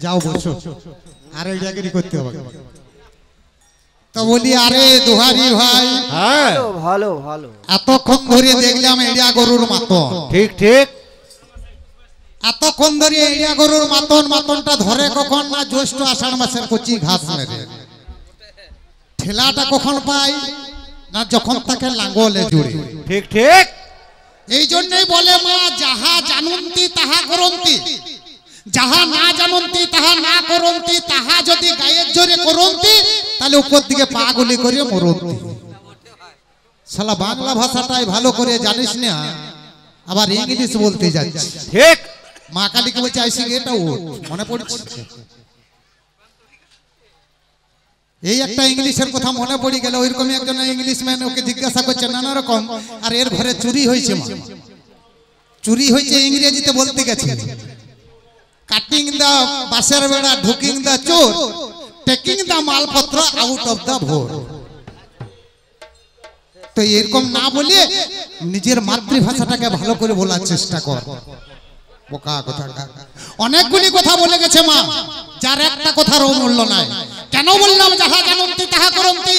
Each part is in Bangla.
যাও বসো আর এই জায়গায় করতে হবে তো বলি আরে দোহারি ভাই হ্যাঁ ভালো ভালো এতক্ষণ ধরে দেখলাম এড়িয়া গরুর মাতন ঠিক ঠিক এতক্ষণ ধরে এড়িয়া গরুর মাতনটা ধরে কখন না জ্যৈষ্ঠ আষাঢ় মাসের কচি ঘাস মেরে ঠেলাটা কখন পাই না যখন তাকে লাঙ্গলে জুড়ে ঠিক ঠিক এই জন্যই বলে মা যাহা জানন্তি তাহা করন্তি যাহা না জানন্তি তাহা না করন্তি তাহা যদি গায়ের জোরে করন্তি তাহলে উপর দিকে পা গুলি করে মরন্তি শালা বাংলা ভাষাটাই ভালো করে জানিস না আবার ইংলিশ বলতে যাচ্ছিস ঠিক মা কালীকে বলছে আইসি এটা ও মনে পড়ছে এই একটা ইংলিশের কথা মনে পড়ে গেল ওইরকমই একজন ইংলিশ ম্যান ওকে জিজ্ঞাসা করছে নানা রকম আর এর ঘরে চুরি হয়েছে মা চুরি হয়েছে ইংরেজিতে বলতে গেছে কাটিং দা বাসের বেড়া ঢুকিং দা চোর টেকিং দা মালপত্র আউট অফ দা ভোর তো এরকম না বলে নিজের মাতৃভাষাটাকে ভালো করে বলার চেষ্টা কর বোকা কথা অনেকগুলি কথা বলে গেছে মা যার একটা কথারও মূল্য নাই কেন বললাম যাহা জানন্তি তাহা করন্তি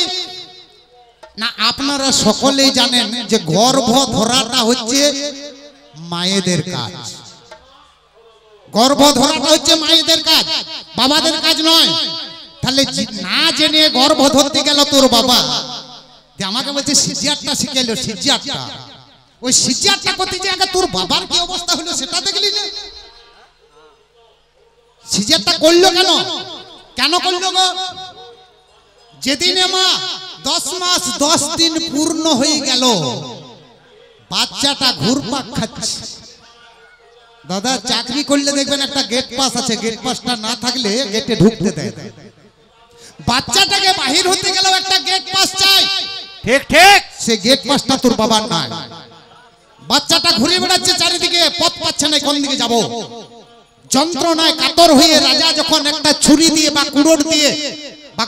না আপনারা সকলেই জানেন যে গর্ভ ধরাটা হচ্ছে মায়েদের কাজ গর্ভ ধরাটা হচ্ছে মায়েদের কাজ বাবাদের কাজ নয় তাহলে না জেনে গর্ভ ধরতে গেল তোর বাবা যে আমাকে বলছে সিজিয়ারটা শিখাইলো সিজিয়ারটা ওই সিজিয়ারটা করতে যে আগে তোর বাবার কি অবস্থা হলো সেটা দেখলি না সিজিয়ারটা করলো কেন কেন করলো গো যেদিনে মা 10 মাস 10 দিন পূর্ণ হয়ে গেল বাচ্চাটা ঘুরপাক খাচ্ছে দাদা চাকরি করলে দেখবেন একটা গেট পাস আছে গেট পাসটা না থাকলে গেটে ঢুকতে দেয় বাচ্চাটাকে বাহির হতে গেলেও একটা গেট পাস চাই ঠিক ঠিক সে গেট পাসটা তোর বাবার নাই বাচ্চাটা ঘুরে বেড়াচ্ছে চারিদিকে পথ পাচ্ছে না কোন দিকে যাব যন্ত্রণায় কাতর হয়ে রাজা যখন একটা ছুরি দিয়ে বা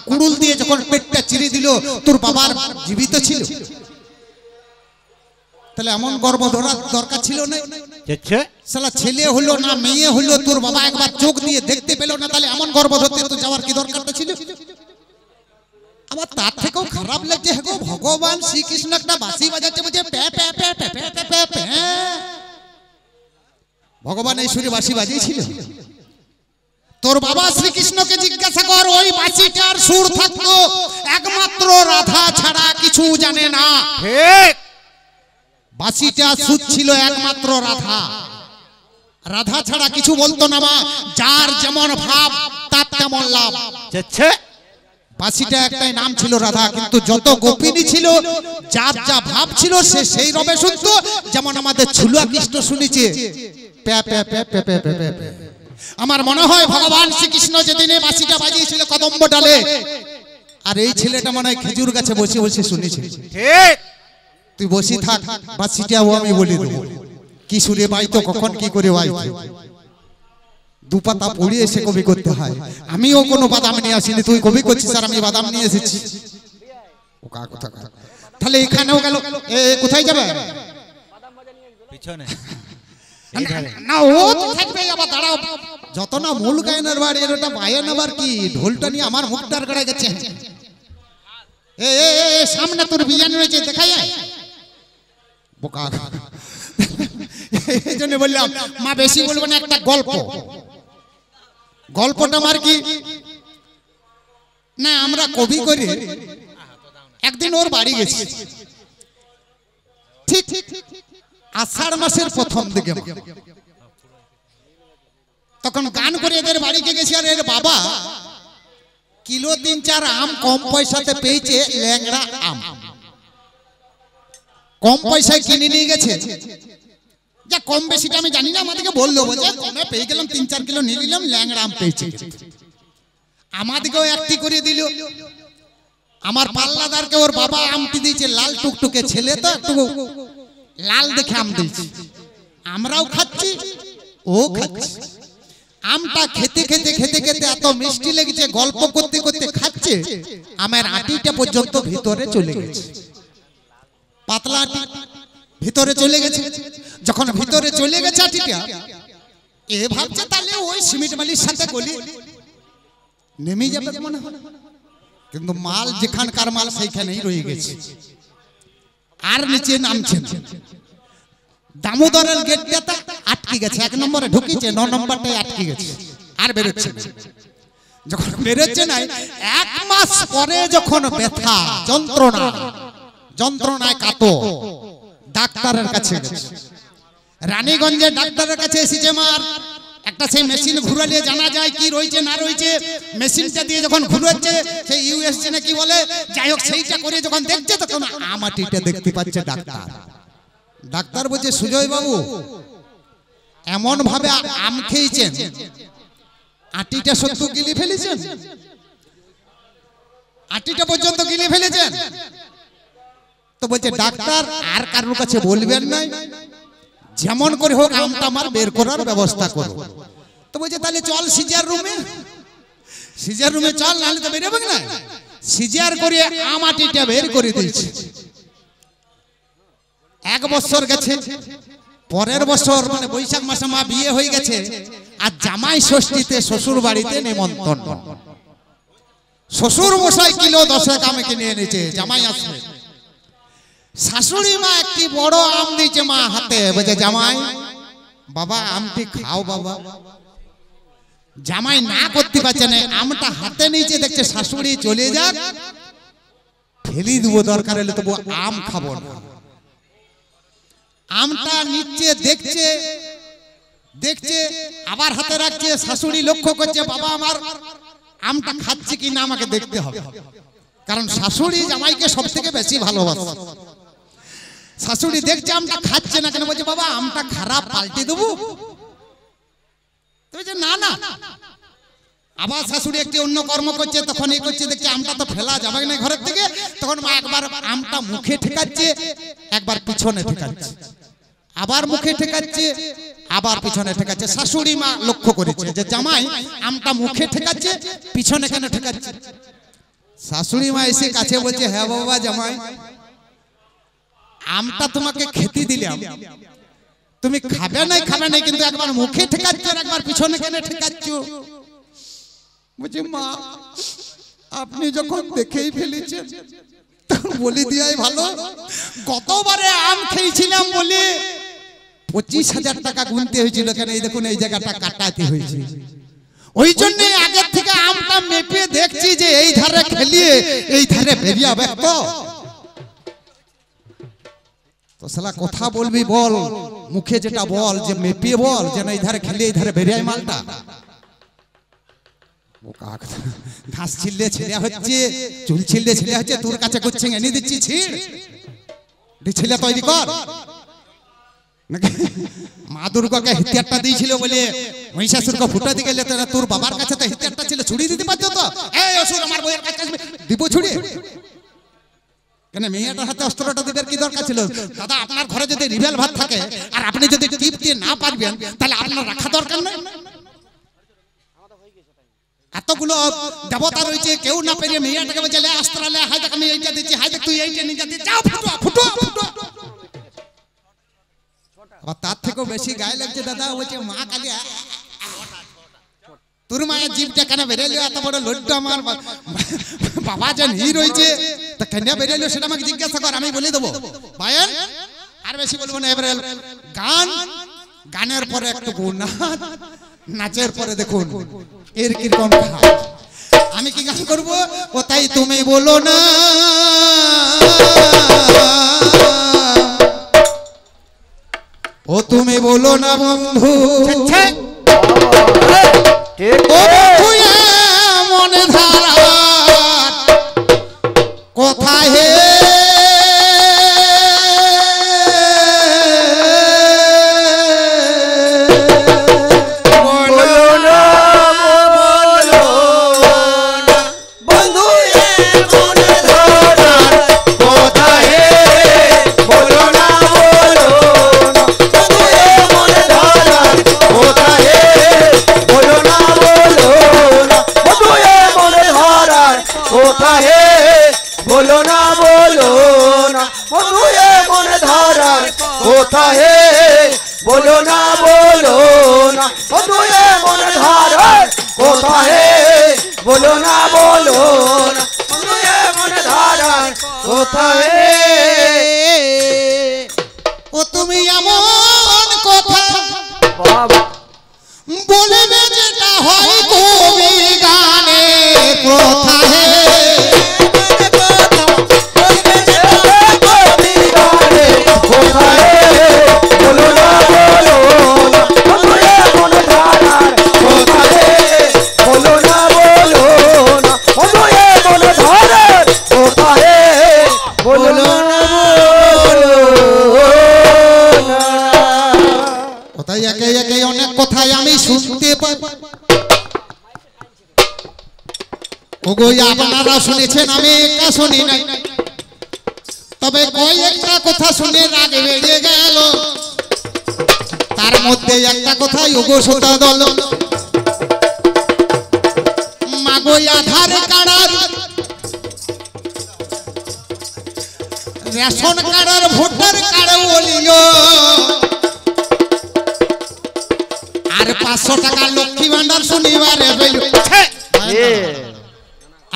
কুড়ুল দিয়ে যখন পেটটা চিরে দিল তোর বাবার জীবিত ছিল তাহলে এমন গর্ভ ধরার দরকার ছিল না শালা ছেলে হলো না মেয়ে হলো তোর বাবা একবার চোখ দিয়ে দেখতে পেল না তাহলে এমন গর্ভ ধরতে তো যাওয়ার কি দরকারটা ছিল আমার তার থেকেও খারাপ লাগছে গো ভগবান শ্রীকৃষ্ণ একটা বাঁশি বাজাচ্ছে বলছে প্যা প্যা প্যা প্যা প্যা প্যা প্যা প্যা ভগবান এই সুরে বাঁশি বাজিয়েছিল তোর বাবা শ্রীকৃষ্ণকে জিজ্ঞাসা কর ওই বাঁশিটার সুর থাকতো একমাত্র রাধা ছাড়া কিছু জানে না ঠিক বাঁশিটা সুর ছিল একমাত্র রাধা রাধা ছাড়া কিছু বলতো না মা যার যেমন ভাব তার তেমন লাভ বাঁশিটা একটাই নাম ছিল রাধা কিন্তু যত গোপিনী ছিল যার যা ভাব ছিল সে সেই রবে শুনতো যেমন আমাদের ছুলুয়া কৃষ্ণ শুনেছে প্যা প্যা প্যা প্যা প্যা প্যা প্যা আমার মনে হয় ভগবান শ্রীকৃষ্ণ যেদিনে বাঁশিটা বাজিয়েছিল কদম্ব ডালে আর এই ছেলেটা মনে হয় খেজুর গাছে বসে বসে শুনেছে ঠিক তুই বসে থাক বাঁশিটাও আমি বলে দেবো কি সুরে বাইতো কখন কি করে বাইতো দুপাতা পড়িয়ে এসে কবি করতে হয় আমিও কোনো বাদাম নিয়ে আসিনি তুই কবি করছিস আর আমি বাদাম নিয়ে এসেছি তাহলে এখানেও গেল কোথায় যাবে পিছনে না ও থাকবে আবার দাঁড়াও যত না মূল গায়নের বাড়ি এর ওটা বায়ে নেবার কি ঢোলটা নিয়ে আমার মুখটার গড়ায় গেছে এ সামনে তোর বিরিয়ানি রয়েছে দেখাই বোকা এই জন্য বললাম মা বেশি বলবো না একটা গল্পটা আমার কি না আমরা কবি করে একদিন ওর বাড়ি গেছি ঠিক আষাঢ় মাসের প্রথম দিকে তখন গান করে এদের বাড়িতে গেছি আর এর বাবা কিলো 3-4 আম কম পয়সাতে পেয়েছে ল্যাংড়া আম কম পয়সায় কিনে নিয়ে গেছে যা কম বেশিটা আমি জানি না আমাদেরকে বললো বলছে কমে পেয়ে গেলাম 3-4 কিলো নিয়ে নিলাম ল্যাংড়া আম পেয়েছে আমাদেরকেও একটি করে দিল আমার পাল্লাদারকে ওর বাবা আমটি দিয়েছে লাল টুকটুকে ছেলে তো একটু লাল দেখে আম দিয়েছে আমরাও খাচ্ছি ও খাচ্ছে আমটা খেতে খেতে খেতে খেতে এত মিষ্টি লেগেছে গল্প করতে করতে খাচ্ছে আমের আটিটা পর্যন্ত ভিতরে চলে গেছে পাতলা আটি ভিতরে চলে গেছে যখন ভিতরে চলে গেছে আটিটা এ ভাবছে তাহলে ওই সিমেন্ট বালির সাথে গলি নেমে যাবে মনে হয়, কিন্তু মাল যেখানকার মাল সেইখানেই রয়ে গেছে, আর নিচে নামছে না। দামোদরের গেটটা আটকে গেছে, 1 নম্বরে ঢুকিছে, 9 নম্বরটাই আটকে গেছে, আর বেরোচ্ছে না। যখন বেরোচ্ছে না, 1 মাস পরে যখন ব্যথা যন্ত্রণায় কাতো ডাক্তারের কাছে গেছে। রানীগঞ্জে ডাক্তারের কাছে এসেছে মার, একটা সেই মেশিন ঘুরালে জানা যায় কি রয়েছে না রয়েছে। মেশিনটা দিয়ে যখন ঘুরাচ্ছে, সেই ইউএসজি না কি বলে, যাই হোক সেইটা করে যখন দেখছে তখন আমাটিটা দেখতে পাচ্ছে ডাক্তার। ডাক্তার বলছে, সুজয় বাবু এমন ভাবে আম খেয়েছেন, আটিটা সত্য গিলে ফেলেছেন, আটিটা পর্যন্ত গিলে ফেলেছেন। তো বলছে ডাক্তার আর কারোর কাছে বলবেন না, যেমন করে হোক আমটা আমার বের করার ব্যবস্থা করো। তো বলছে তাহলে চল সিজার রুমে চল, নাহলে তো বেরোবে না। সিজার করে আমাটিটা বের করে দিয়েছে। 1 বছর গেছে, পরের বছর মানে বৈশাখ মাসে মা বিয়ে হয়ে গেছে, আর জামাই ষষ্ঠীতে শ্বশুর বাড়িতে নেমন্তন্ন। শ্বশুর মশাই কিলো 10 আমে কিনে এনেছে, জামাই আসবে। শাশুড়ি মা একটি বড় আম দিয়েছে মা হাতে, বলছে জামাই বাবা আমটি খাও বাবা। জামাই না করতে পারছে না, আমটা হাতে নিয়েছে, দেখছে শাশুড়ি চলে যাক, ফেলি দেবো, দরকার হলে তবু আম খাবো না। আমটা নিচ্ছে, দেখছে আবার হাতে রাখছে। শাশুড়ি লক্ষ্য করছে বাবা আমার আমটা খাচ্ছে কি না আমাকে দেখতে হবে, কারণ শাশুড়ি জামাইকে সব থেকে বেশি ভালোবাসে। শাশুড়ি দেখছে আমটা খাচ্ছে না কেন, বলছে বাবা আমটা খারাপ, পাল্টে দেবো। না না, আবার শাশুড়ি একটি অন্য কর্ম করছে, তখন এই করছে, দেখছে আমটা তো ফেলা যাবে না ঘরের থেকে। তখন মা একবার আমটা মুখে ঠেকাচ্ছে, একবার পিছনে ঠেকাচ্ছে, আবার মুখে ঠেকাচ্ছে, আবার পিছনে ঠেকাচ্ছে। শাশুড়ি মা লক্ষ্য করেছে যে জামাই আমটা মুখে ঠেকাচ্ছে, পিছনে কেন ঠেকাচ্ছে। শাশুড়ি মা এসে কাছে বলছে, হ্যাঁ বাবা জামাই, আমটা তোমাকে খেতে দিলাম, তুমি খাবে নাই, কিন্তু একবার মুখে ঠেকাচ্ছ আর একবার পিছনে কেন ঠেকাচ্ছ। বলছে মা আপনি যখন দেখেই ফেলেছেন তখন বলে দিয়াই ভালো। গতবারে আম খেয়েছিলাম বলে 25,000 টাকা গুনতে হয়েছিল, কেন এই দেখুন এই জায়গাটা কাটাতে হয়েছে। ওই জন্য আগের থেকে আমটা মেপে দেখছি যে এই ধারে খেলিয়ে এই ধারে বেরিয়ে যাবে। তো শালা কথা বলবি বল, মুখে যেটা বল যে মেপিয়ে বল, যেন এই ধারে খেলে এই ধারে বেরিয়ে মালটা। ঘাস ছিললে ছেলে হচ্ছে, চুল ছিললে ছেলে হচ্ছে, তোর কাছে করছে এনে দিচ্ছি ছিড়, ছেলে তৈরি কর। মা দুর্গাকে হিতিয়ারটা দিয়েছিল বলে মহিষাসুরকে ফুটা দিয়ে গেলে, তোর বাবার কাছে তো হিতিয়ারটা ছিল, ছুরি দিতে পারতো তো। এই অসুর আমার বইয়ের কাছে আসবে, দিব ছুরি। কেন মেয়েটার হাতে অস্ত্রটা দিবার কি দরকার ছিল? দাদা আপনার ঘরে যদি রিভলভার থাকে আর আপনি যদি টিপ দিয়ে না পারবেন, তাহলে আপনার রাখা দরকার নেই। এতগুলো দেবতা রয়েছে, কেউ না পেরে মেয়েটাকে বলছে অস্ত্র লে, হাই দেখ আমি এইটা দিচ্ছি, হাই দেখ তুই এইটা নিয়ে যাচ্ছিস, যাও ফুটো। আবার তার থেকেও বেশি গায়ে লাগছে দাদা, বলছে মা কালী তোর মায়ের জীবটা কেন বেরেলো, এত বড় লড্ডু আমার বাবা যেন হি রয়েছে, তা কেন বেরেলো সেটা আমাকে জিজ্ঞাসা কর, আমি বলে দেবো। ভাইয়ের আর বেশি বলবো না। এবারে গানের পরে একটু নাচ, নাচের পরে দেখুন এর কিরকম খায়। আমি কি গান করবো? ও তাই তুমি বলো না, ও তুমি বলো না বন্ধু, মনে ধারা কোথায় হে बोलो ना बोलो ना বন্ধু এমন ধারার কোথায় বলো না বলো না বন্ধু এমন ধারার কোথায় ও তুমি এমন কথা বাবা বলবে যেটা হয় কবি গানে প্রথা হে অনেক কথাই আমি শুনতে পাই। ওগো আপনারা শুনেছেন, আমি একা শুনি নাই, তবে কয়েকটা কথা শুনে রাগ বেড়ে গেল। তার মধ্যে একটা কথাই ওগো শ্রোতা দল, মাগো Aadhaar card ration card voter card বলিও আর 500 টাকা লক্ষ্মী ভান্ডার শনিবারে পেল।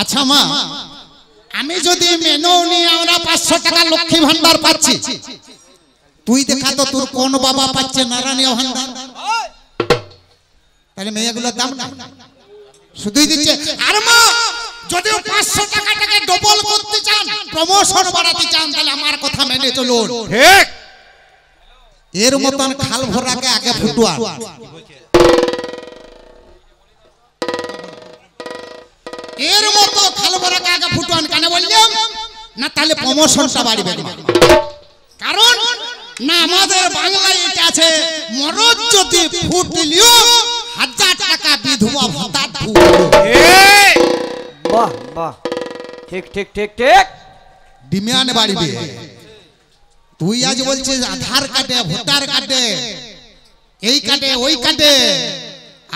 আচ্ছা মা, আমি যদি মেনু নিয়ে আমরা 500 টাকা লক্ষ্মী ভান্ডার পাচ্ছি, তুই দেখা তো তোর কোন বাবা পাচ্ছে নারায়ণীয় ভান্ডার? তাহলে মেয়েগুলোর দাম না শুধুই দিচ্ছে। আর মা যদি 500 টাকাটাকে ডবল করতে চান, প্রমোশন বাড়াতে চান, তাহলে আমার কথা মেনে চলুন। ঠিক এর মতন খাল ভরাকে আগে ফুটুয়া, এর মতো খাল ভরাকে আগে ফুটুয়ান কেন বললাম না? তাহলে প্রমোশনটা বাড়বে। কারণ না আমাদের বাংলায় এটা আছে, মরদ যদি ফুটলিও 1000 টাকা বিধবা ভাতা ঢুক। বাহ বাহ, ঠিক ঠিক ঠিক ঠিক, ডিমান্ড বাড়বে। তুই আজ বলছিস আধার কার্ডে ভোটার কার্ডে এই কার্ডে ওই কার্ডে,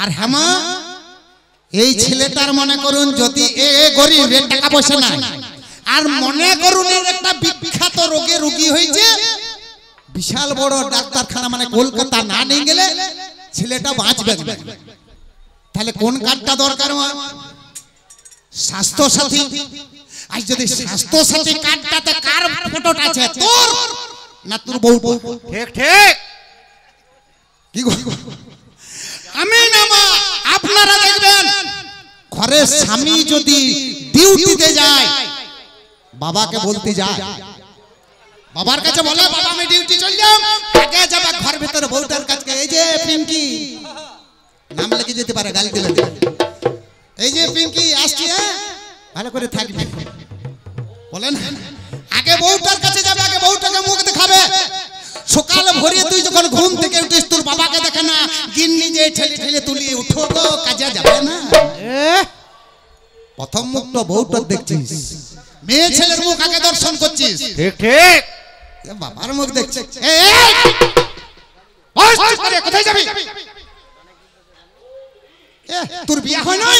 আর হেমা এই ছেলেটার মনে করুন যদি এ গরিব টাকা পয়সা নাই, আর মনে করুন এর একটা বিখ্যাত রোগে রোগী হয়েছে, বিশাল বড় ডাক্তারখানা মানে কলকাতা না নিয়ে গেলে ছেলেটা বাঁচবে না, তাহলে কোন কার্ডটা দরকার? স্বাস্থ্য সাথী। আজ যদি স্বাস্থ্য সাথী কার্ডটাতে কার ফটোটা আছে, তোর না তোর বউ? ঠিক ঠিক কি গো আমি না মা, আপনারা দেখবেন ঘরে স্বামী যদি ডিউটিতে যায়, বাবাকে বলতে যায়, বাবার কাছে বলে বাবা আমি ডিউটি চললাম, আগে যাবে ঘর ভিতরে বউটার কাছে, এই যে পিঙ্কি নাম লেগে যেতে পারে, গালি দিলে, এই যে পিঙ্কি আসছি, ভালো করে থাকবে বলেন। আগে বউটার কাছে যাবে, আগে বউটাকে মুখ দেখাবে। সকালে ভোরে তুই যখন ঘুম থেকে উঠিস, তোর বাবাকে দেখে না, গিন্নি যে ঠেলে ঠেলে তুলি উঠো গো, কাজে যাবে না। প্রথম মুখ তো বউটার দেখছিস, মেয়ে ছেলের মুখ আগে দর্শন করছিস। ঠিক ঠিক বাবার মুখ দেখছে। কোথায় যাবি? তোর বিয়ে হয় নাই?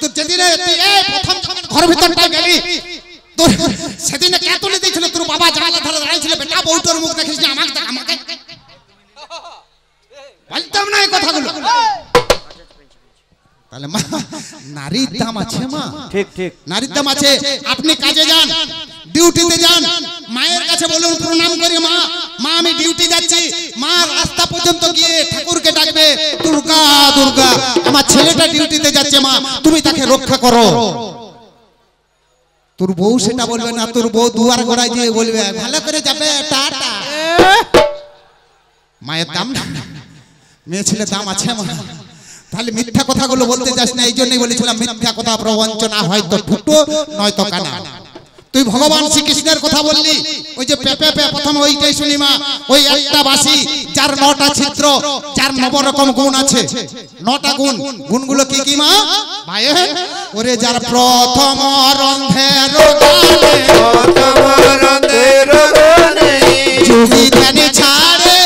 তোর যেদিনে প্রথম ঘর ভিতরটা গেলি, তোর সেদিনে কে তুলে দিয়েছিল? তোর বাবা জানালা ধারে দাঁড়িয়েছিল, বেটা বউটার মুখ দেখিস না, আমাকে দেখ, আমাকে বলতাম না এই কথাগুলো। তাহলে মা নারীর দাম আছে মা, ঠিক ঠিক, নারীর দাম আছে। আপনি কাজে যান, ডিউটিতে যান, মায়ের কাছে বলুন প্রণাম করি, মা মা আমি ডিউটি যাচ্ছি। মা রাস্তা পর্যন্ত গিয়ে ঠাকুরকে ডাকবে, দুর্গা দুর্গা আমার ছেলেটা ডিউটিতে যাচ্ছে, মা তুমি তাকে রক্ষা করো। তোর বউ সেটা বলবে না, তোর বউ দুয়ার গোড়ায় গিয়ে বলবে ভালো করে যাবে টাটা। মায়ের দাম না, মেয়ে ছেলের দাম আছে মা। তাহলে মিথ্যা কথাগুলো বলতে যাস না, এই জন্যই বলেছিলাম মিথ্যা কথা প্রবঞ্চনা হয়তো ফুটো নয়তো কানা। তুই ভগবান শ্রীকৃষ্ণের কথা বললি, ওই যে পেপে পে প্রথমে ওইটাই শুনি মা, ওই একটা বাসি যার 9টা ছিদ্র, যার 9 রকম গুণ আছে, 9টা গুণ। গুণগুলো কি কি মা? ভাইয়ে ওরে যার প্রথম রন্ধের গানে যোগী ধ্যানে ছাড়ে,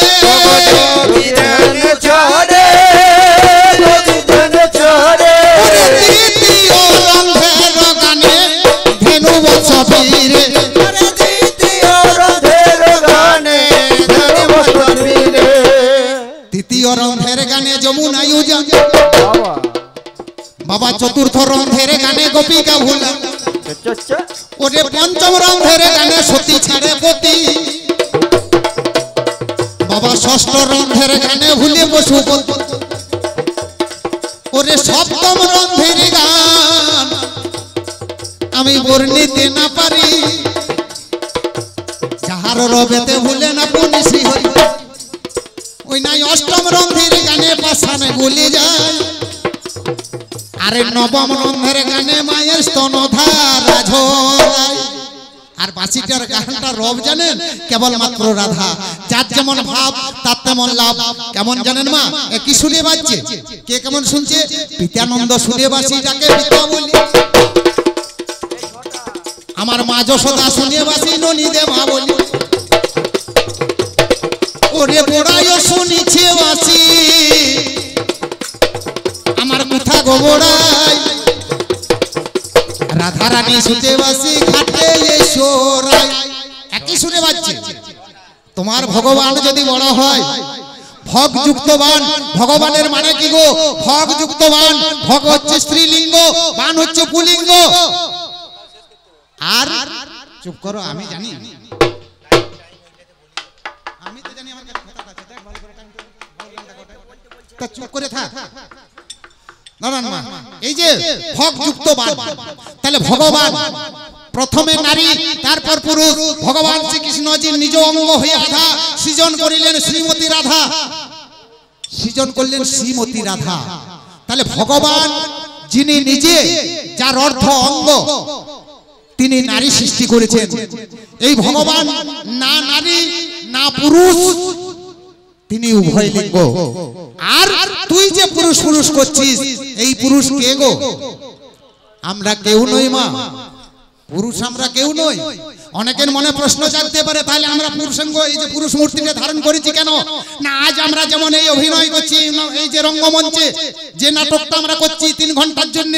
দ্বিতীয় রন্ধের গানে ধেনু বৎসবীরে, তৃতীয় রন্ধের গানে যমুনায় চতুর্থ রন্ধের গানে গোপিকা ভুলা চচ্চা ওরে পঞ্চম রন্ধের গানে সতী ছাড়ে পতি বাবা ষষ্ঠ রন্ধের গানে ভুলে পশুপতি ওরে সপ্তম রন্ধের গান আমি বর্ণিতে না পারি যাহার রবেতে ভুলে না পুনিশি হই ওই নাই অষ্টম রন্ধের গানে পাশানে ভুলে যায় আরে নবম রন্ধের গানে মায়ের স্তনধারা ঝরায় আর বাসিটার গানটা রব জানেন কেবলমাত্র রাধা যার যেমন ভাব তার তেমন লাভ কেমন জানেন মা কি শুনে বাজছে কে কেমন শুনছে পিতানন্দ শুনে বাসি যাকে পিতা বলি আমার মা যশোদা শুনে বাসি ননি দে মা বলি ওরে বড়াইও শুনিছে বাসি আমার কথা গোবড়াই রাধা রানী শুতে বাসি ঘাটে এসোরাই একই শুনে বাজছে তোমার ভগবান যদি বড় হয় ভগ যুক্তবান ভগবানের মানে কি গো ভগ যুক্তবান ভগ হচ্ছে স্ত্রীলিঙ্গ বান হচ্ছে পুলিঙ্গ আর চুপ করো আমি জানি আমি তো জানি আমার কাছে কথা আছে দেখ ভালো করে তা চুপ করে থাক নারায়ণ মা এই যে ভগ যুক্তবান তাহলে ভগবান প্রথমে নারী তারপর পুরুষ ভগবান শ্রীকৃষ্ণজি নিজ অঙ্গ হয়ে রাধা সৃজন করিলেন শ্রীমতী রাধা সৃজন করলেন শ্রীমতী রাধা তাহলে ভগবান যিনি নিজে যার অর্থ অঙ্গ তিনি নারী সৃষ্টি করেছেন এই ভগবান না নারী না পুরুষ তিনি উভয় লিঙ্গ আর তুই যে পুরুষ পুরুষ করছিস এই পুরুষ কে গো আমরা কেউ নই মা পুরুষ আমরা কেউ নই অনেকের মনে প্রশ্ন জাগতে পারে তাহলে আমরা পুরুষাঙ্গ এই যে পুরুষ মূর্তিকে ধারণ করেছি কেন না আজ আমরা যেমন এই অভিনয় করছি এই যে রঙ্গমঞ্চে যে নাটকটা আমরা করছি 3 ঘন্টার জন্য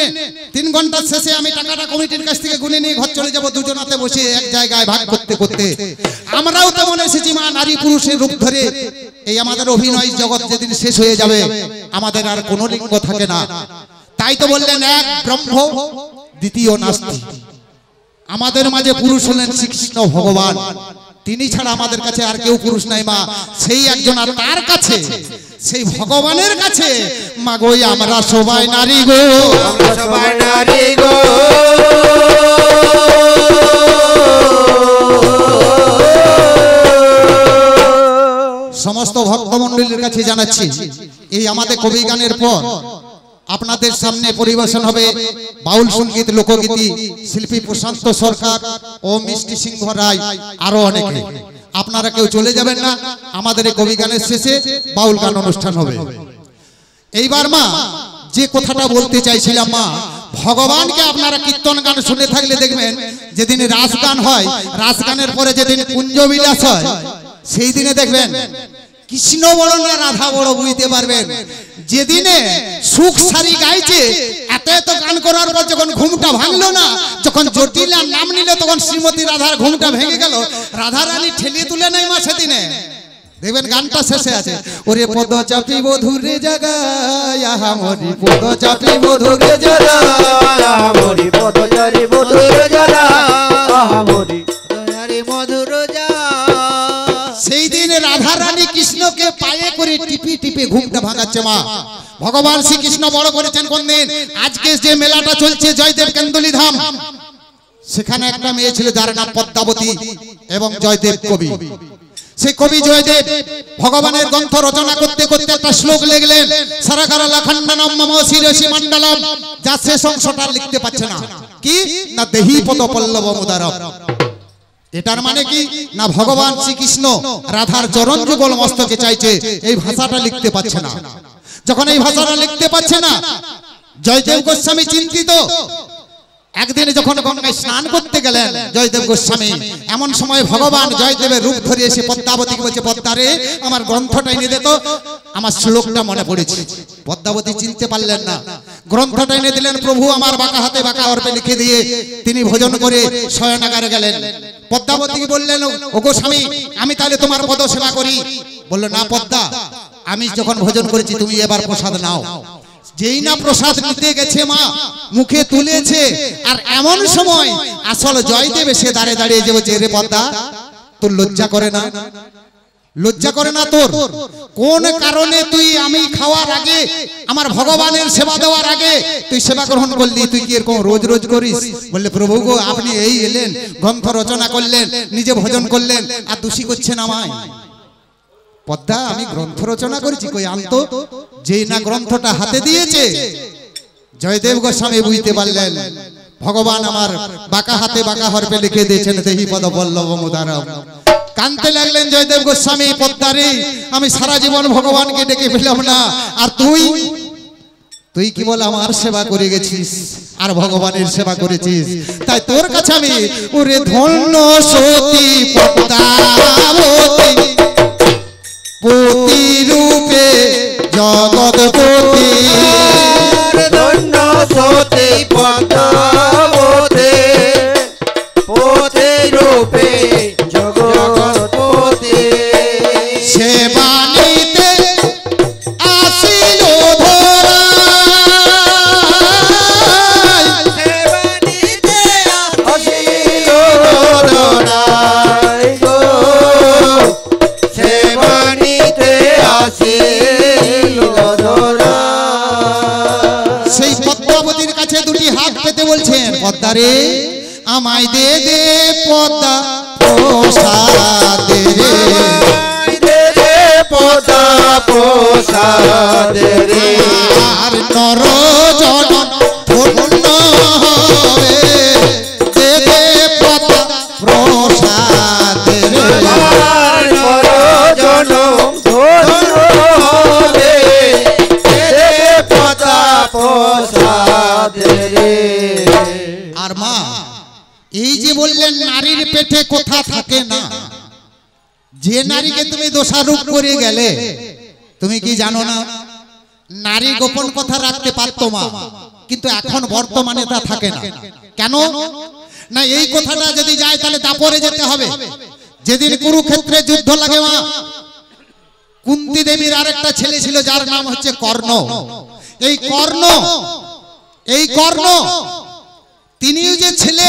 3 ঘন্টার শেষে আমি টাকাটা কমিটির কাছ থেকে গুনে নিয়ে ঘর চলে যাব দুজনাতে বসে এক জায়গায় ভাগ করতে করতে আমরাও তেমন এসেছি মা নারী পুরুষের রূপ ধরে এই আমাদের অভিনয় জগৎ যেদিন শেষ হয়ে যাবে আমাদের আর কোনো লিঙ্গ থাকে না তাই তো বললেন এক ব্রহ্ম দ্বিতীয় নাস্তি আমাদের মাঝে পুরুষ হলেন শ্রীকৃষ্ণ ভগবান তিনি ছাড়া আমাদের কাছে আর কেউ পুরুষ নাই মা সেই একজন আর তার কাছে সেই ভগবানের কাছে মা গো আমরা সবাই নারী গো আমরা সবাই নারী গো সমস্ত ভক্তমণ্ডলীর কাছে জানাচ্ছি এই আমাদের কবি গানের পর আপনাদের সামনে পরিবেশন হবে বাউল সঙ্গীত লোকগীতি শিল্পী প্রশান্ত সরকার ও মিষ্টি সিংহ রায় আরো অনেকে আপনারা কেউ চলে যাবেন না আমাদের এই কবি গানের শেষে বাউল গান অনুষ্ঠান হবে এইবার মা যে কথাটা বলতে চাইছিলাম মা ভগবানকে আপনারা কীর্তন গান শুনে থাকলে দেখবেন যেদিন রাস গান হয় রাস গানের পরে যেদিন কুঞ্জ বিলাস হয় সেই দিনে দেখবেন কৃষ্ণ বড় না রাধা বড় বুঝতে পারবেন যেদিনে সুখ সারি গাইছে এত এত গান করার পর যখন ঘুমটা ভাঙলো না যখন জটিলার নাম নিল তখন শ্রীমতী রাধার ঘুমটা ভেঙে গেল রাধা রানী ঠেলিয়ে তুলে নাই মা সেদিনে দেখবেন গানটা শেষে আছে ওরে পদ চাপি বধুরে জাগায় মরি পদ চাপি বধুরে জাগায় মরি পদচারী মধুর জলা মরি মধুর সেই দিন রাধা রানী কৃষ্ণকে পায়ে করে টিপি টিপে ঘুমটা ভাঙাচ্ছে মা ভগবান শ্রীকৃষ্ণ বড় করেছেন কোন দিন আজকে যে মেলাটা চলছে জয়দেব কেন্দুলি ধাম সেখানে একটা মেয়ে ছিল যার নাম পদ্মাবতী এবং জয়দেব কবি সেই কবি জয়দেব ভগবানের গ্রন্থ রচনা করতে করতে একটা শ্লোক লিখলেন সারাকারা খণ্ডনম মম শিরসি মণ্ডলম যা শেষ অংশটা লিখতে পারছে না কি না দেহি পদ পল্লব মুদারম এটার মানে কি না ভগবান শ্রীকৃষ্ণ রাধার চরণ যুগল মস্তকে চাইছে এই ভাষাটা লিখতে পারছে না যখন এই ভাষাটা লিখতে পারছে না জয়দেব গোস্বামী চিন্তিত একদিন যখন গঙ্গায় স্নান করতে গেলেন জয়দেব গোস্বামী এমন সময় ভগবান জয়দেবের রূপ ধরে এসে পদ্মাবতীকে বলছে পদ্মারে আমার গ্রন্থটা এনে দে তো আমার শ্লোকটা মনে পড়েছে পদ্মাবতী চিনতে পারলেন না গ্রন্থটা এনে দিলেন প্রভু আমার বাঁকা হাতে বাঁকা অর্পে লিখে দিয়ে তিনি ভোজন করে শয়নাগারে গেলেন পদ্মাবতীকে বললেন ও গোস্বামী আমি তাহলে তোমার পদ সেবা করি বললো না পদ্মা আমি যখন ভোজন করেছি তুমি এবার প্রসাদ নাও যেই না প্রসাদ নিতে গেছে মা মুখে তুলেছে আর এমন সময় আসল জয়দেব এসে দাঁড়িয়ে দাঁড়িয়ে যে বলছে রে পদ্মা তোর লজ্জা করে না লজ্জা করে না তোর কোন কারণে তুই আমি খাওয়ার আগে আমার ভগবানের সেবা দেওয়ার আগে তুই সেবা গ্রহণ করলি তুই কি এরকম রোজ রোজ করিস বললে প্রভু গো আপনি এই এলেন গ্রন্থ রচনা করলেন নিজে ভজন করলেন আর দোষী করছেন আমায় পদ্মা আমি গ্রন্থ রচনা করেছি কই আনতো যেই না গ্রন্থটা হাতে দিয়েছে জয়দেব গোস্বামী বুঝতে পারলেন ভগবান আমার বাঁকা হাতে বাঁকা হরপে লিখে দিয়েছেন দেহি পদ বল্লভ মুদারম কানতে লাগলেন জয়দেব গোস্বামী পদ্মারে আমি সারা জীবন ভগবানকে ডেকে পেলাম না আর তুই কি বল আমার সেবা করে গেছিস আর ভগবানের সেবা করেছিস তাই তোর কাছে আমি ওরে ধন্য সতী পদ্মাবতী পতি রূপে জগৎপতি ধন্য সতী পদ্মাবতী পতি রূপে জগৎপতি সেবা নিতে আসিল ধরায় সেবা নিতে আসিল ধরায় গো সেবা নিতে আসিল ধরায় সেই পদ্মাবতীর কাছে দুটি হাত পেতে বলছেন পদ্মারে আমায় দে দে পদ্মা প্রসাদ রে পদ্মা প্রসাদ রে আর নর জন ধন্য হবে দে দে পদ্মা প্রসাদ রে জনম ধন্য হবে পদ্মা প্রসাদ রে আর মা এই যে বললেন নারীর পেটে কোথা থাকে না যে নারীকে তুমি দোষারোপ করে গেলে তুমি কি জানো না নারী গোপন কথা রাখতে পারতো মা কিন্তু এখন বর্তমানে তা থাকে না কেন না এই কথাটা যদি যায় তাহলে দাপরে যেতে হবে যেদিন কুরুক্ষেত্রে যুদ্ধ লাগে মা কুন্তি দেবীর আরেকটা ছেলে ছিল যার নাম হচ্ছে কর্ণ এই কর্ণ তিনিও যে ছেলে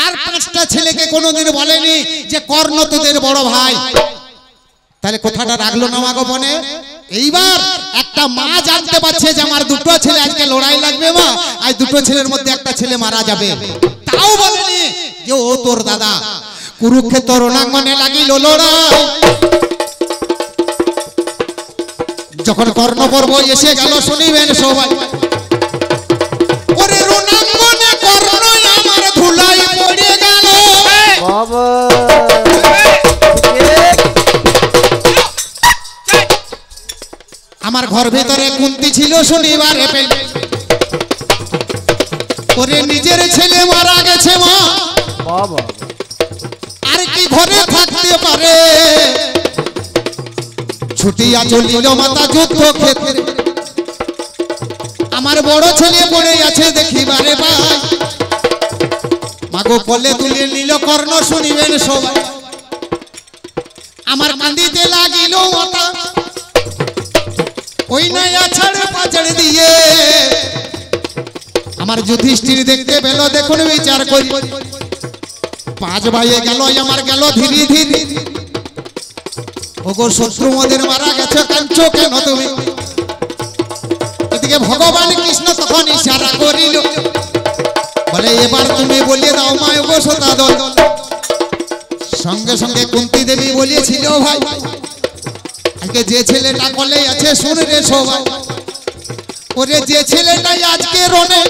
আর 5টা ছেলেকে কোনোদিন বলেনি যে কর্ণ তোদের বড় ভাই তাহলে কথাটা রাখলো না মা গোপনে এইবার একটা মা জানতে পারছে যে আমার দুটো ছেলে আজকে লড়াই লাগবে মা আজ দুটো ছেলের মধ্যে একটা ছেলে মারা যাবে তাও বলেনি যে ও তোর দাদা কুরুক্ষেত্র রণাঙ্গনে লাগিল লড়াই যখন কর্ণ পর্ব এসে গেল শুনিবেন সবাই ওরে রণাঙ্গনে কর্ণ আমার ধুলাই পড়ে গেল বাবা আমার ঘর ভিতরে কুন্তি ছিল শনিবারে পেলে ওরে নিজের ছেলে মারা গেছে মা বাবা আর কি ঘরে থাকতে পারে ছুটিয়া চলিল মাতা যুদ্ধ ক্ষেত্রে আমার বড় ছেলে পড়ে আছে দেখিবারে ভাই মাগো কোলে তুলে নিল কর্ণ শুনিবেন সবাই আমার কান্দিতে লাগিল মাতা ওই নাই আছাড় পাছাড় দিয়ে আমার যুধিষ্ঠির দেখতে পেল দেখুন বিচার করি 5 ভাইয়ে গেল আমার গেল ধীরে ধীরে ওগো শত্রু মদের মারা গেছে কাঁদছো কেন তুমি এদিকে ভগবান কৃষ্ণ তখন ইশারা করিল বলে এবার তুমি বলিয়ে দাও মা ওগো সতা দল সঙ্গে সঙ্গে কুন্তি দেবী বলেছিল ভাই আজকে যে ছেলেটা কোলে আছে শুন রে সবাই ওরে যে ছেলেটাই আজকে রনে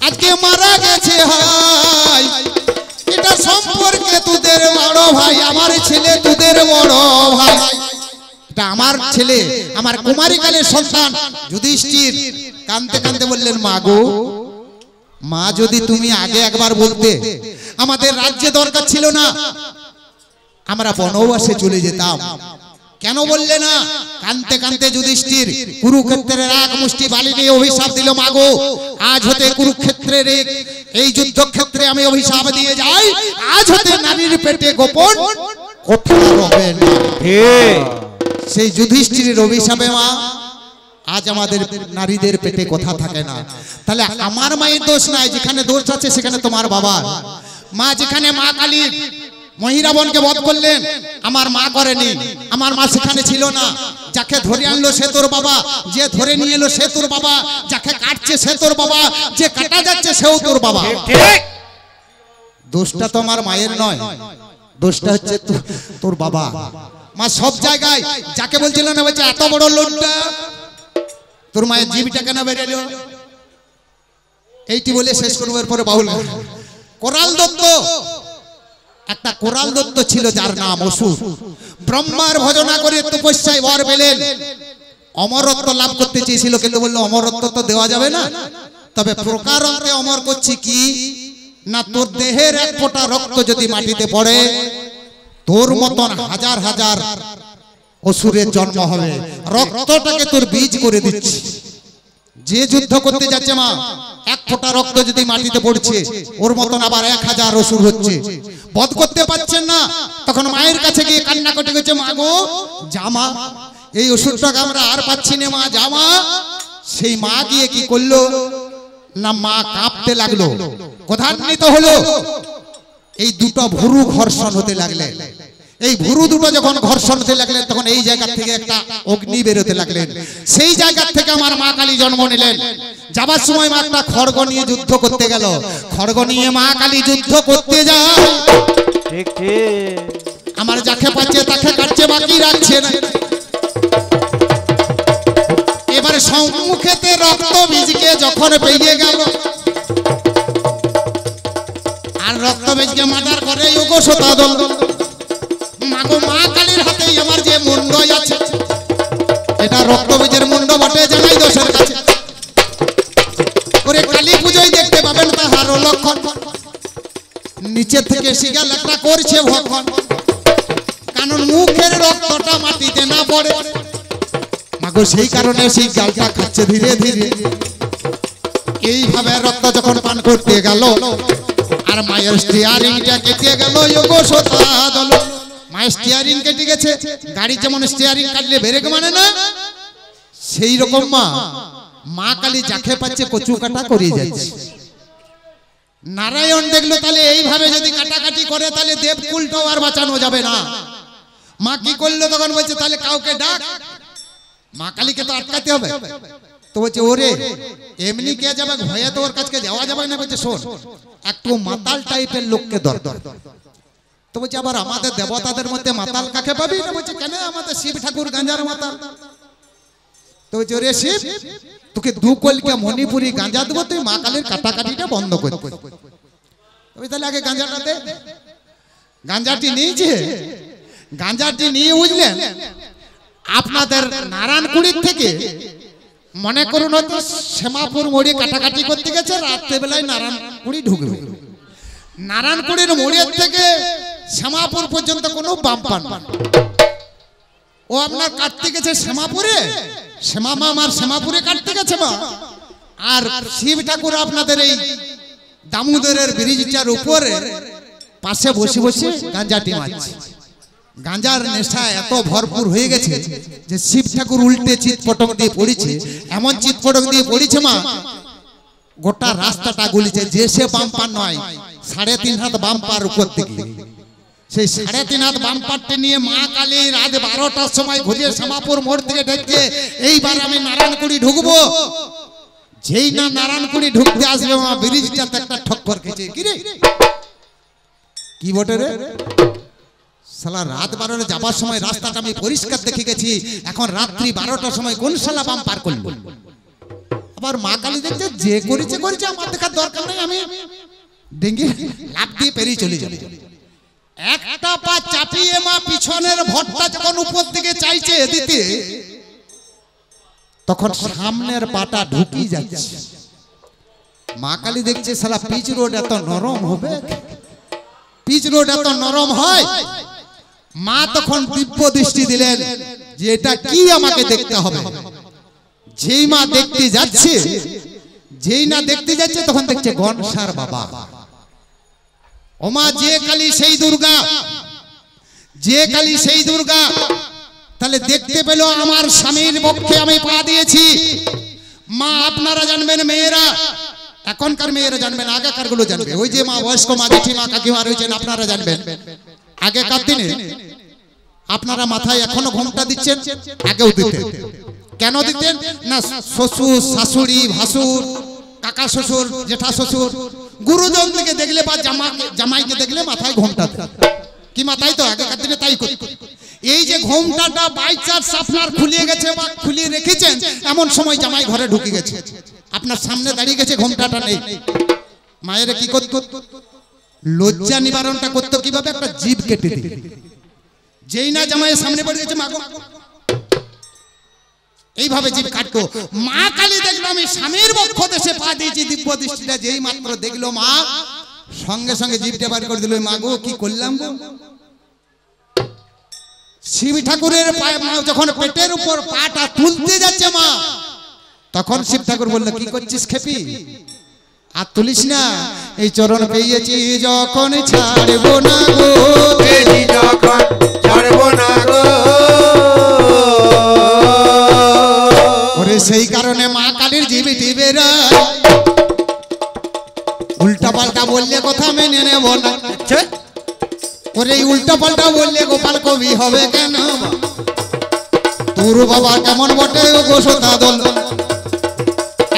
আজকে মারা গেছে হাই এটা সম্পর্কে তোদের বড় ভাই আমার ছেলে তোদের বড় ভাই এটা আমার ছেলে আমার কুমারীকালের সন্তান যুধিষ্ঠির কাঁদতে কাঁদতে বললেন মা গো মা যদি তুমি আগে একবার বলতে আমাদের রাজ্যে দরকার ছিল না আমরা বনবাসে চলে যেতাম কেন বললে না কাঁদতে কাঁদতে যুধিষ্ঠির কুরুক্ষেত্রের এক মুষ্টি বালি নিয়ে অভিশাপ দিল মাগো আজ হতে কুরুক্ষেত্রের এই যুদ্ধক্ষেত্রে আমি অভিশাপ দিয়ে যাই আজ হতে নারীর পেটে গোপন কথা রবে না ঠিক সেই যুধিষ্ঠিরের অভিশাপে মা আজ আমাদের নারীদের পেটে কথা থাকে না। তাহলে আমার মায়ের দোষ নাই, যেখানে দোষ আছে সেখানে তোমার বাবার। মা যেখানে মা কালী মহিরাবনকে বধ করলেন, আমার মা করেনি, আমার মা সেখানে ছিল না। যাকে ধরে আনলো সে তোর বাবা, যে ধরে নিয়ে এলো সে তোর বাবা, যাকে কাটছে সে তোর বাবা, যে কাটা যাচ্ছে সেও তোর বাবা। ঠিক দোষটা তো আমার মায়ের নয়, দোষটা হচ্ছে তোর বাবা। মা সব জায়গায় যাকে বলছিল না, বলছে এত বড় লোকটা তোর মায়ের জীবটা কেন বেরিয়ে, এইটি বলে শেষ করবো। এরপরে বাউল কোরাল দত্ত, একটা কোরাল দত্ত ছিল যার নাম অসুর। ব্রহ্মার ভজনা করে তপস্যায় বর পেলেন, অমরত্ব লাভ করতে চেয়েছিল, কিন্তু বললো অমরত্ব তো দেওয়া যাবে না, তবে প্রকারান্তে অমর করছি কি না, তোর দেহের এক ফোঁটা রক্ত যদি মাটিতে পড়ে তোর মতন হাজার হাজার অসুরের জন্ম হবে, রক্তটাকে তোর বীজ করে দিচ্ছি। যে যুদ্ধ করতে যাচ্ছে মা, এক ফোঁটা রক্ত যদি মাটিতে পড়ছে ওর মতন আবার 1000 অসুর হচ্ছে, বধ করতে পারছেন না। তখন মায়ের কাছে গিয়ে কান্না করতে গেছে, মা গো জামা, এই অসুরটাকে আমরা আর পাচ্ছি না মা, জামা। সেই মা গিয়ে কি করলো না, মা কাঁপতে লাগলো, ক্রোধান্বিত হলো। এই দুটো ভুরু ঘর্ষণ হতে লাগলেন। এই ভুরু দুটো যখন ঘর্ষণ হতে লাগলেন, তখন এই জায়গা থেকে একটা অগ্নি বেরোতে লাগলেন। সেই জায়গা থেকে আমার মা কালী জন্ম নিলেন। যাবার সময় মা একটা খড়গ নিয়ে যুদ্ধ করতে গেল, খড়গ নিয়ে মা কালী যুদ্ধ করতে যায়। ঠিক ঠিক আমার যাকে পাচ্ছে তাকে কাটছে, বাকি রাখছে না। এবারে সম্মুখেতে রক্ত বীজকে যখন পেয়ে গেল, আর রক্ত বীজকে মার্ডার করে যোগসতা দল। মাগো মা কালীর হাতেই আমার যে মুন্ড আছে, এটা রক্ত বীজের মুন্ড বটে, জানাই দোষের কাছে। ওরে কালী পুজোয় দেখতে পাবেন তাহার লক্ষণ, নিচে থেকে শিগাল একটা করছে ভক্ষণ, কারণ মুখের রক্তটা মাটিতে না পড়ে। মাগো সেই কারণে সেই গালটা খাচ্ছে ধীরে ধীরে। এইভাবে রক্ত যখন পান করতে গেল, আর মায়ের স্টিয়ারিংটা কেটে গেল যোগসতা দল। মায়ের স্টিয়ারিং কেটে গেছে, গাড়ি যেমন স্টিয়ারিং কাটলে ব্রেক মানে না, সেই রকম মা কালী যাকে পাচ্ছে কচু কাটা করে যাচ্ছে। নারায়ণ দেখলো তাহলে এইভাবে যদি কাটাকাটি করে তাহলে দেবকুলটাও আর বাঁচানো যাবে না। মা কি করলো তখন বলছে তাহলে কাউকে ডাক, মা কালীকে তো আটকাতে হবে। তো বলছে ওরে এমনি কে যাবে, ভয়ে তো ওর কাছে যাওয়া যাবে না। বলছে শোন, একটু মাতাল টাইপের লোককে দরকার। তো বলছে আবার আমাদের দেবতাদের মধ্যে মাতাল কাকে পাবি না? বলছে কেন, আমাদের শিব ঠাকুর গাঁজার মাতাল। তো বলছে ওরে শিব, তোকে 2 কলকে মণিপুরি গাঁজা দেবো, তুই মা কালীর কাটাকাটিটা বন্ধ করে। তাহলে আগে গাঁজাটা দে। গাঁজাটি নিয়েছে, গাঁজাটি নিয়ে বুঝলেন আপনাদের নারায়ণকুড়ির থেকে মনে করুন হয়তো শ্যামাপুর মোড়ে কাটাকাটি করতে গেছে, রাত্রেবেলায় নারায়ণকুড়ি ঢুকবে। নারায়ণকুড়ির মোড়ের থেকে শ্যামাপুর পর্যন্ত কোনো বাম্পার না। ও আপনার কাটতে গেছে শ্যামাপুরে, শ্যামা মা আমার শ্যামাপুরে কাটতে গেছে মা, আর শিব ঠাকুর আপনাদের এই দামোদরের ব্রিজটার উপরে পাশে বসে বসে গাঁজাটি মারছে। গাঁজার নেশা এত ভরপুর হয়ে গেছে যে শিব ঠাকুর উল্টে চিৎপটক দিয়ে পড়েছে, এমন চিৎপটক দিয়ে পড়েছে মা গোটা রাস্তাটা গুলিছে। যে সে বাম্পার নয়, 3.5 হাত বাম্পার উপর দিকে। সেই 3.5 হাত বাম্পারটি নিয়ে মা কালী রাত 12টার সময় ঘুরিয়ে শ্যামাপুর মোড় থেকে ঢুকছে, এইবার আমি নারায়ণকুড়ি ঢুকবো। যেই না নারায়ণকুড়ি ঢুকতে আসবে মা, ব্রিজটাতে একটা ঠক্কর খেয়েছে। কি রে, কি বটে রে? শালা রাত 12 যাবার সময় রাস্তাটা আমি পরিষ্কার দেখে গেছি, এখন রাত্রি 12টার সময় কোন শালা বাম পার করলো? আবার মা কালী দেখছে যে করেছে করেছে, আমার দেখার দরকার নেই, আমি ডেঙ্গি লাফ দিয়ে পেরিয়ে চলে যাবে। একটা পা চাপিয়ে মা পিছনের ভটটা যখন উপর দিকে চাইছে দিতে, তখন সামনের পাটা ঢুকি যাচ্ছে। মা কালী দেখছে শালা পিচ রোড এত নরম হবে, পিচ রোড এত নরম হয়। মা তখন দিব্য দৃষ্টি দিলেন যে এটা কি আমাকে দেখতে হবে। যেই মা দেখতে যাচ্ছে, যেই না দেখতে যাচ্ছে, তখন দেখছে গনসার বাবা। ও মা, যে কালী সেই দুর্গা, যে কালী সেই দুর্গা। তাহলে দেখতে পেল আমার স্বামীর পক্ষে আমি পা দিয়েছি। মা আপনারা জানবেন, মেয়েরা এখনকার মেয়েরা জানবেন, আগেকার গুলো জানবে। ওই যে মা বয়স্ক মা, জেঠিমা, কাকিমা রয়েছেন, আপনারা জানবেন আগেকার দিনে আপনারা মাথায় এখনো ঘোমটা দিচ্ছেন, আগেও দিতেন। কেন দিতেন না? শ্বশুর, শাশুড়ি, ভাসুর, কাকা শ্বশুর, জেঠা শ্বশুর, গুরুজন থেকে দেখলে বা জামাইকে দেখলে মাথায় ঘোমটা দেন। কি মাথায়? তো আগেকার দিনে তাই করত। এই যে ঘোমটাটা বাই চান্স আপনার খুলিয়ে গেছে বা খুলিয়ে রেখেছেন, এমন সময় জামাই ঘরে ঢুকে গেছে, আপনার সামনে দাঁড়িয়ে গেছে, ঘোমটাটা নেই। মায়েরা কি করত? লজ্জা নিবারণটা করতো কিভাবে? একটা জিভ কেটে দিত। যেই না জামাইয়ের সামনে পড়ে গেছে, মা গো, এইভাবে জিভ কাটতো। মা কালী দেখলো আমি স্বামীর পক্ষ দেশে পা দিয়েছি, দিব্য দৃষ্টিটা যেই মাত্র দেখলো মা, সঙ্গে সঙ্গে জিভটা বার করে দিল। মা গো, কি করলাম গো? শিব ঠাকুরের পায়ে যখন পেটের উপর পাটা তুলতে যাচ্ছে মা, তখন শিব ঠাকুর বললো, কি করছিস খেপি? আর তুলিস না, এই চরণ পেয়েছি যখন ছাড়বো না গো, পেয়েছি যখন ছাড়বো না গো। ওরে সেই কারণে মা কালীর জিবিটি বেরায়, উল্টা পাল্টা বললে কথা মেনে নেব না। ওরে উল্টা পাল্টা বললে গোপাল কবি হবে কেন? তোর বাবা কেমন বটে গো সদা দল।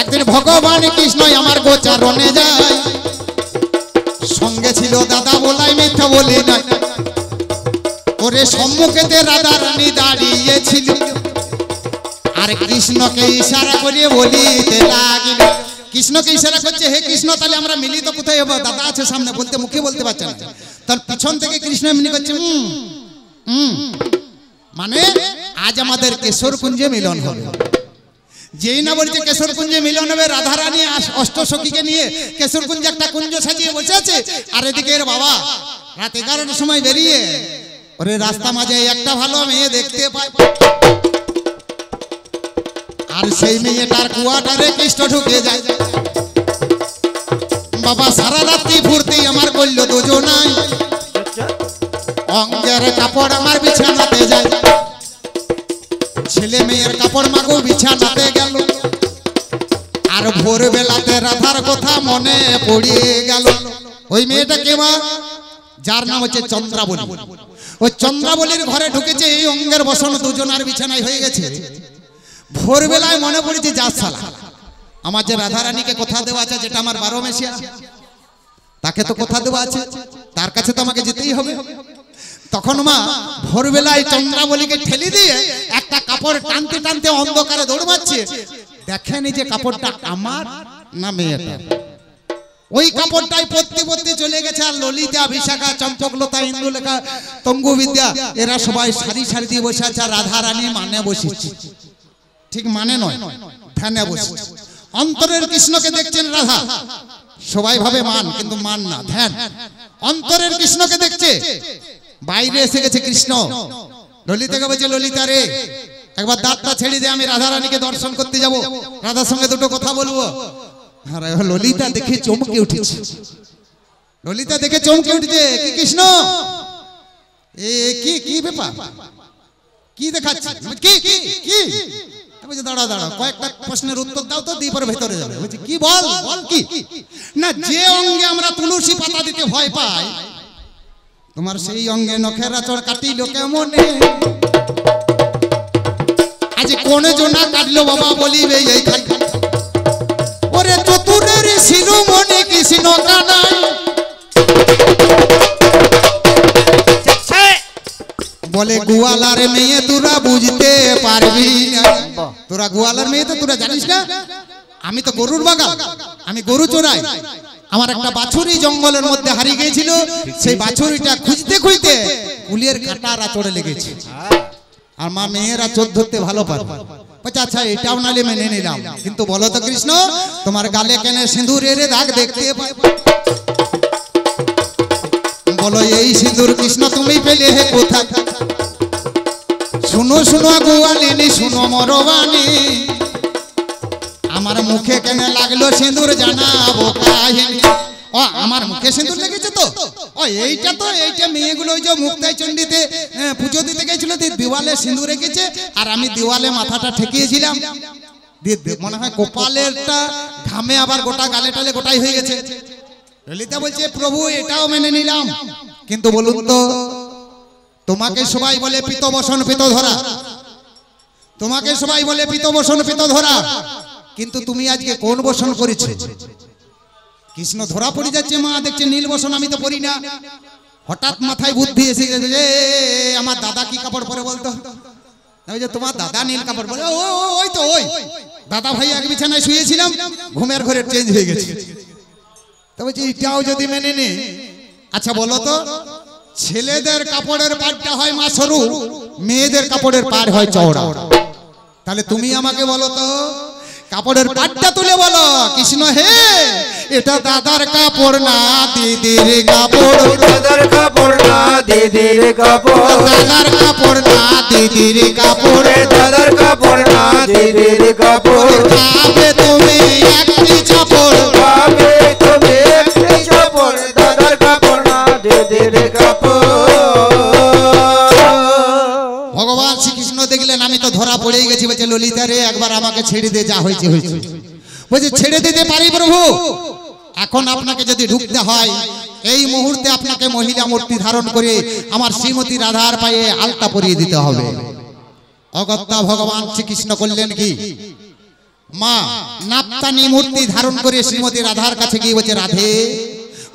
একদিন ভগবান কৃষ্ণ আমার গোচারণে যায়, সঙ্গে ছিল দাদা বলাই, মিথ্যা বলি নাই। ওরে সম্মুখেতে রাধা রানী দাঁড়িয়েছিল, আর কৃষ্ণকে ইশারা করিয়ে বলিতে লাগিল। কৃষ্ণকে ইশারা করছে, হে কৃষ্ণ, তাহলে আমরা মিলিত কোথায় হবো? দাদা আছে সামনে, বলতে মুখে বলতে পারছে না। তার পিছন থেকে কৃষ্ণ এমনি করছে, মানে আজ আমাদের কেশরকুঞ্জে মিলন হবে। যেই না বলছে কেশরকুঞ্জে মিলন হবে, রাধারানী অষ্টসখীকে নিয়ে কেশরকুঞ্জে একটা কুঞ্জ সাজিয়ে বসে আছে। আর এদিকে এর বাবা রাত 11টার সময় বেরিয়ে, ওরে রাস্তা মাঝে একটা ভালো মেয়ে দেখতে পায়, আর সেই মেয়েটার কুয়াটারে কৃষ্ণ ঢুকে যায়। বাবা সারা রাত্রি ফুর্তি আমার করলো দুজনাই, অঙ্গের কাপড় আমার বিছানাতে যায়। ছেলে মেয়ের কাপড় মাগো বিছানাতে গেল, আর ভোর বেলাতে রাধার কথা মনে পড়িয়ে গেল। ওই মেয়েটা কে মা? যার নাম হচ্ছে চন্দ্রাবলী। ওই চন্দ্রাবলীর ঘরে ঢুকেছে, এই অঙ্গের বসন দুজনার বিছানায় হয়ে গেছে। ভোরবেলায় মনে পড়েছে, যা সালা, আমার যে রাধারানীকে কথা দেওয়া আছে, যেটা আমার 12 মেশিয়া, তাকে তো কথা দেওয়া আছে, তার কাছে তো আমাকে যেতেই হবে। তখন মা ভোরবেলায় চন্দ্রাবলীকে ঠেলে দিয়ে একটা কাপড় টানতে টানতে অন্ধকারে দৌড়াচ্ছে। দেখেনি যে কাপড়টা আমার না মেয়েটা। ওই কাপড়টাই পড়তে পড়তে চলে গেছে। আর ললিতা, বিশাখা, চম্পকলতা, ইন্দুলেখা, তঙ্গু বিদ্যা, এরা সবাই সারি সারি দিয়ে বসে আছে। আর রাধারানী মানে বসেছে, ঠিক মানে নয়, ধ্যানে বসে। অন্তরের কৃষ্ণকে দেখছেন রাধা, সবাই ভাবে মান, কিন্তু মান না, ধ্যান। অন্তরের কৃষ্ণকে দেখছে, বাইরে এসে গেছে কৃষ্ণ। ললিতাকে বলছে, ললিতা রে, একবার দাঁতটা ছেড়ে দে, আমি রাধারানীকে দর্শন করতে যাব, রাধার সঙ্গে দুটো কথা বলবো। ললিতা দেখে চমকে উঠেছে, ললিতা দেখে চমকে উঠেছে, কি কৃষ্ণ, এ কি কি ব্যাপার, কি দেখাচ্ছে, কি কি কি? দাঁড়া দাঁড়া, কয়েকটা প্রশ্নের উত্তর দাও তো, দিয়ে পরে ভেতরে যাবে। বলছি কি, বল বল কি? না, যে অঙ্গে আমরা তুলসী পাতা দিতে ভয় পাই, তোমার সেই অঙ্গে নখের আঁচড় কাটিল কেমনে? আজ কোন জনা কাটলো বাবা বলিবে এই খান। ওরে চতুরের শিরোমণি কৃষ্ণ কানাই, বলে গোয়ালার মেয়ে তোরা বুঝতে পারবি না। তোরা গোয়ালার মেয়ে তো তোরা জানিস না, আমি তো গরুর বাগান, আমি গরু চড়াই। আমার একটা বাছুরি জঙ্গলের মধ্যে হারিয়ে গিয়েছিল, সেই বাছুরিটা খুঁজতে খুঁজতে কুলিয়ের কাঁটার আঁচড়ে লেগেছে। আর মা মেয়েরা চোখ ধরতে ভালো পারে। আচ্ছা আচ্ছা, এটাও নালে মেনে নিলাম, কিন্তু বলো তো কৃষ্ণ, তোমার গালে কেন সিঁদুরের দাগ দেখতে পাই? বলো এই সিঁদুর কৃষ্ণ তুমি পেলে হে কোথা? শুনো শুনো গোয়ালিনী, শুনো মরবানি, আমার মুখে কেন লাগলো সিঁদুর জানাবো কাহিনী। ও আমার মুখে সিঁদুর লেগেছে তো ও এইটা মেয়েগুলো ওই যে মুক্তাই চণ্ডীতে পুজো দিতে গেছিল দেওয়ালে সিঁদুর রেখেছে আর আমি দেওয়ালে মাথাটা ঠেকিয়েছিলাম মনে হয় কপালেরটা ঘামে আবার গোটা গালে টালে গোটাই হয়ে গেছে। ললিতা বলছে প্রভু এটাও মেনে নিলাম, কিন্তু বলুন তো তোমাকে সবাই বলে পিত বসন পিত ধরা, তোমাকে সবাই বলে পিত বসন পিত ধরা, কিন্তু তুমি আজকে কোন বসন করেছো? কৃষ্ণ ধরা পড়ে যাচ্ছে, মা দেখছে নীল বসন আমি তো পরি না। হঠাৎ মাথায় বুদ্ধি এসে গেছে যে আমার দাদা কি কাপড় পরে বলতো, ওই যে তোমার দাদা নীল কাপড় পরে, ওই তো ওই দাদা ভাই এক বিছানায় শুয়েছিলাম, ঘুমের ঘরে চেঞ্জ হয়ে গেছে। তো বলছি এটাও যদি মেনে নে, আচ্ছা বলো তো ছেলেদের কাপড়ের পাড়টা হয় মা সরু, মেয়েদের কাপড়ের পাড় হয় চওড়া, তাহলে তুমি আমাকে বলো তো কাপড়ের পাটটা তুলে বলো কৃষ্ণ হে এটা দাদার কাপড় না দিদির কাপড়, দাদার কাপড় না দিদির কাপড়, দাদার কাপড় না দিদির কাপড়, দাদার কাপড় না দিদির কাপড়, খাবে তুমি একটি চাপড়, পাবে তুমি একটি চাপড়, দাদার কাপড় না দিদির কাপড়। ভগবান শ্রীকৃষ্ণ দেখলেন আমি তো ধরা পড়েই গেছি, বলছে ললিতা রে একবার আমাকে ছেড়ে দে, যা হয়েছে হয়েছে। বলছে ছেড়ে দিতে পারি প্রভু, এখন আপনাকে যদি ঢুকতে হয় এই মুহূর্তে আপনাকে মহিলা মূর্তি ধারণ করে আমার শ্রীমতী রাধার পায়ে আলতা পরিয়ে দিতে হবে। অগত্যা ভগবান শ্রীকৃষ্ণ করলেন কি, মা নাপতানি মূর্তি ধারণ করে শ্রীমতী রাধার কাছে গিয়ে বলছে রাধে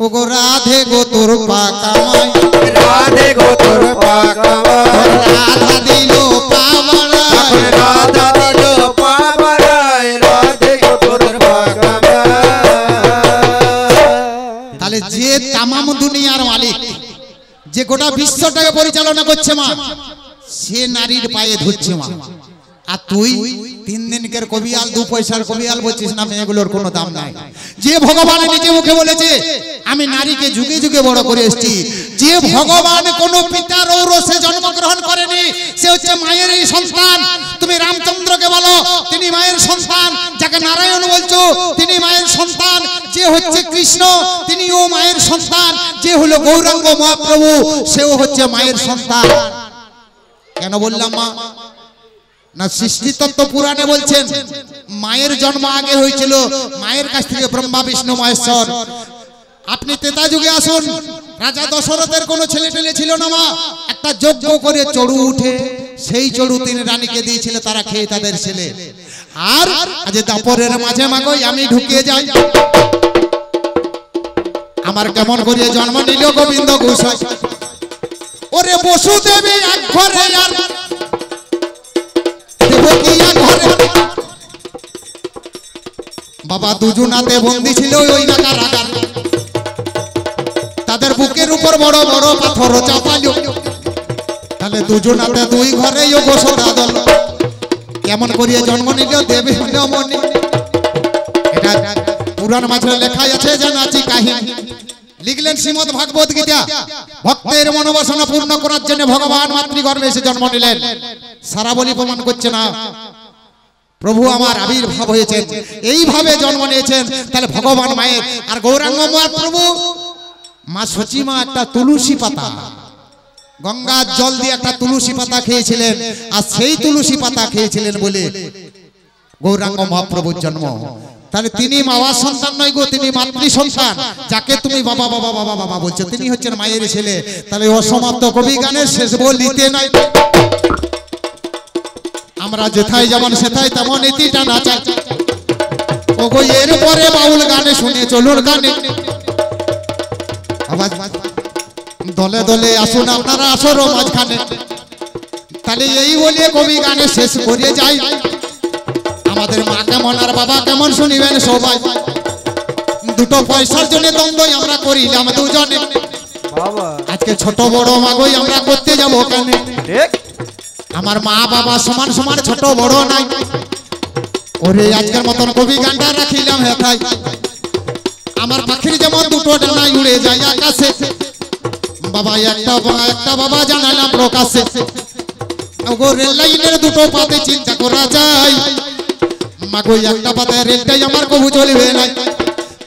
ও গো রাধে গো তোর পাকামাই, রাধে গো তোর পাকামাই, রাধা দিল পাওয়ারায়, রাধা দিল পাওয়ারায়, রাধে গো তোর পাকামাই। তাহলে যে তামাম দুনিয়ার মালিক, যে গোটা বিশ্বটাকে পরিচালনা করছে মা, সে নারীর পায়ে ধরছে মা। আর তুই 3 দিনকের কবিয়াল 2 পয়সার কবিয়াল বলছিস না মেয়েগুলোর কোনো দাম নাই। যে ভগবান নিজে মুখে বলেছে আমি নারীকে যুগে যুগে বড় করে এসেছি, যে ভগবান কোনো পিতার ঔরসে জন্মগ্রহণ করেনি, সে হচ্ছে মায়েরই সন্তান। তুমি রামচন্দ্রকে বলো তিনি মায়ের সন্তান, যাকে নারায়ণ বলছো তিনি মায়ের সন্তান, যে হচ্ছে কৃষ্ণ তিনিও মায়ের সন্তান, যে হলো গৌরাঙ্গ মহাপ্রভু সেও হচ্ছে মায়ের সন্তান। কেন বললাম মা না, সৃষ্টিতত্ত্ব পুরাণে বলছেন মায়ের জন্ম আগে হয়েছিল, মায়ের কাছ থেকে ব্রহ্মা বিষ্ণু মহেশ্বর। আপনি ত্রেতা যুগে আসুন, রাজা দশরথের কোনো ছেলে টেলে ছিল না মা, একটা যজ্ঞ করে চড়ু উঠে সেই চড়ু তিনি রানীকে দিয়েছিল, তারা খেয়ে তাদের ছেলে। আর আজ দাপরের মাঝে মাগই আমি ঢুকিয়ে যাই, আমার কেমন করে জন্ম নিল গোবিন্দ গোসাই। ওরে বসুদেবী এক ঘরে আর বাবা দুজনাতে বন্দী ছিল ওই কারাগার, তাদের বুকের উপর বড় বড় পাথর চাপালো, তাহলে দুজনাতে 2 ঘরেই বসরা দল কেমন করিয়া জন্ম নিল দেবী মনি। এটা পুরাণ মাঝে লেখাই আছে জানাচ্ছি কাহিনী। লিখলেন শ্রীমদ ভাগবত গীতা, ভক্তের মনোবাসনা পূর্ণ করার জন্য ভগবান মাতৃগর্ভে এসে জন্ম নিলেন। সারা বলি প্রমাণ করছে না প্রভু আমার আবির্ভাব হয়েছে, এইভাবে জন্ম নিয়েছেন। তাহলে ভগবান মায়ের আর গৌরাঙ্গ মহাপ্রভু মা সচিমা একটা তুলসী পাতা, গঙ্গার জল দিয়ে একটা তুলসী পাতা খেয়েছিলেন, আর সেই তুলসী পাতা খেয়েছিলেন বলে গৌরাঙ্গ মহাপ্রভুর জন্ম। তাহলে তিনি মাওয়ার সন্তান নয় গো, তিনি মাতৃ সন্তান। যাকে তুমি বাবা বাবা বাবা বাবা বলছো তিনি হচ্ছেন মায়ের ছেলে। তাহলে অসমাপ্ত কবি গানের শেষ বলিতে নাই, আমরা যেথায় যেমন সেথায় তেমন ইতিটা না চাই। ওগো এর পরে বাউল গানে শুনে চলুন গানে, আওয়াজ দলে দলে আসুন আপনারা আসর মাঝখানে। তাহলে এই বলে কবি গানে শেষ করে যাই। আমাদের মা কেমন আর বাবা কেমন শুনিবেন সবাই, 2 পয়সার জন্য দ্বন্দ্বই আমরা করিলাম দুজনে। আজকে ছোট বড় মাগই আমরা করতে যাবো কেন? আমার মা বাবা সমান সমান ছোট বড় নাই। ওরে আজকের মতন কবি গানটা রাখিলাম হেথায়, আমার পাখির যেমন 2টো ডানায় উড়ে যায় আকাশে। বাবা একটা বাবা জানালাম প্রকাশে। ওগো রেল লাইনের 2টো পাতে চিন্তা করা যায়, মাগো একটা পাতে রেলটাই আমার কবু চলবে নাই।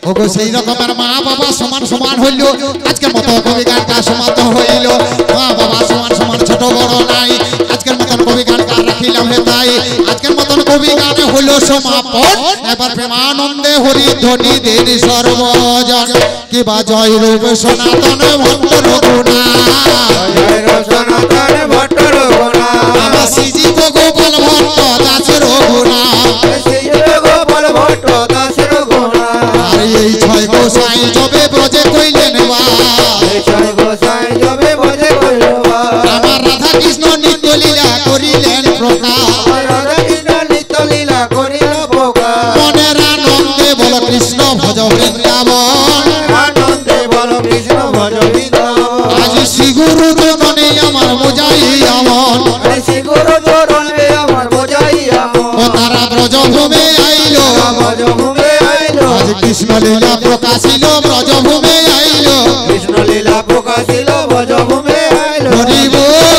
ওগো সেই রকমের মা বাবা সমান সমান হইল আজকের মতো কবি গানটা সমাপ্ত হইল মা বাবা সমান সমান ছোট বড় নাই আজকের মতন কবি গানটা রাখিলাম হে তাই আজকের মতন কবি গানে হইল সমাপন এবার প্রেমানন্দে হরি ধ্বনি দের সর্বজন কিবা জয় রূপ সনাতন ভট্ট রঘুনা জয় রূপ সনাতন ভট্ট রঘুনা আমার শ্রীজীব গোপাল ভট্ট দাস রঘুনা শ্রীজীব গোপাল ভট্ট দাস রঘুনা আর এই ছয় গোসাই যবে ব্রজে কইলেন বা এই ছয় গোসাই যবে বজে কইল আমার রাধা কৃষ্ণ নিত্য লীলা করিলেন প্রকাশ রাধা কৃষ্ণ নিত্য লীলা করিল প্রকাশ মনের আনন্দে বল কৃষ্ণ ভজ বৃন্দাবন আনন্দে বল কৃষ্ণ ভজ বৃন্দাবন আজ শ্রী গুরু জননী আমার বোঝাই আমন শ্রী গুরু চরণে আমার বোঝাইয়া ও তারা ব্রজভূমে আইলো ব্রজভূমে আইল আজ কৃষ্ণ লীলা প্রকাশিল ব্রজভূমে আইলো কৃষ্ণ লীলা প্রকাশিল ব্রজভূমে আইল হরি বল